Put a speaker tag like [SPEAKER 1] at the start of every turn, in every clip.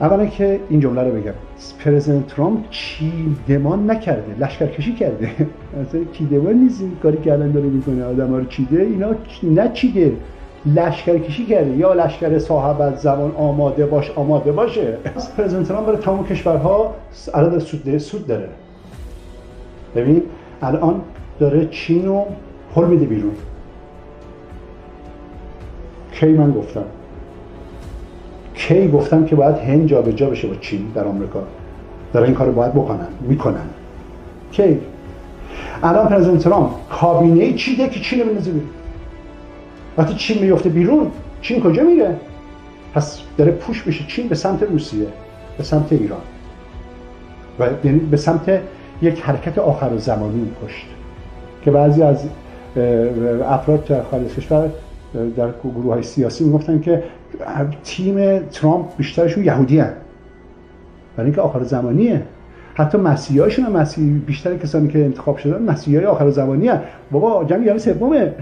[SPEAKER 1] اولا که این جمله رو بگم، پرزیدنت ترامپ چیدمان نکرده، لشکرکشی کرده. اصلا چیدمان نیست این کاری که الان داره میکنه، آدم‌ها رو چیده. اینا نچیده، لشکرکشی کرده. یا لشکر صاحب الزمان آماده باشه. پرزیدنت ترامپ برای تمام کشورها الان سود داره. ببین الان داره چین رو هل میده بیرون. کی گفتم که باید هند جابجا بشه با چین در آمریکا. داره این کارو باید میکنن. کی؟ الان پرزیدنت ترامپ کابینه چیده که چین رو بندازه بیرون. وقتی چین میفته بیرون، چین کجا میره؟ پس داره پوش بشه چین به سمت روسیه، به سمت ایران و یعنی به سمت یک حرکت آخرالزمانی پشت که بعضی از افراد در خارج کشور در گروه‌های سیاسی میگفتن که تیم ترامپ بیشترشون یهودی هستند، برای اینکه آخر زمانیه. حتی مسیحی‌هاشون هم بیشتر کسانی که انتخاب شدن مسیحی‌های آخر زمانی هستند. بابا جنگ جهانی سومه،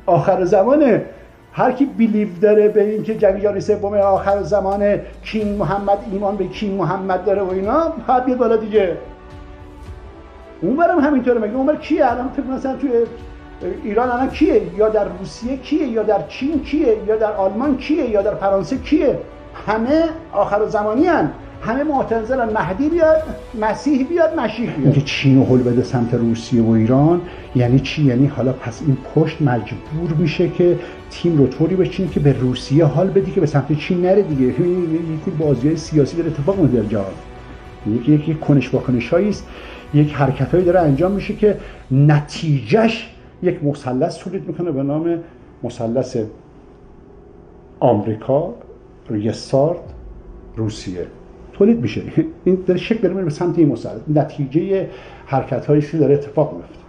[SPEAKER 1] آخر زمانه. هر کی بیلیو داره به اینکه جنگ جهانی سوم آخر زمانه، کینگ محمد، ایمان به کینگ محمد داره و اینا، باید بیاد بالا دیگه. اونورم همینطوره. مگه اونور کیه الان؟ فکر مثلا توی ایران الان کیه؟ یا در روسیه کیه؟ یا در چین کیه؟ یا در آلمان کیه؟ یا در فرانسه کیه؟ همه آخرالزمانی هستند. همه معتزلن، مهدی بیاد، مسیح بیاد، مشیح بیاد. اینکه چین رو هل بده سمت روسیه و ایران یعنی چی؟ یعنی حالا پس این پشت مجبور میشه که تیم رو طوری بچینه که به روسیه حال بدی که به سمت چین نره دیگه. یکی بازی‌های سیاسی داره اتفاق میفته در جهان. یکی کنش واکنش‌هایی است، یک حرکتایی داره انجام میشه که نتیجهش یک مثلث تولید میکنه به نام مثلث آمریکا، ریسارد، روسیه تولید میشه. این داره شکل داره به سمت این مثلث. نتیجه حرکت‌هایی که داره اتفاق میفته.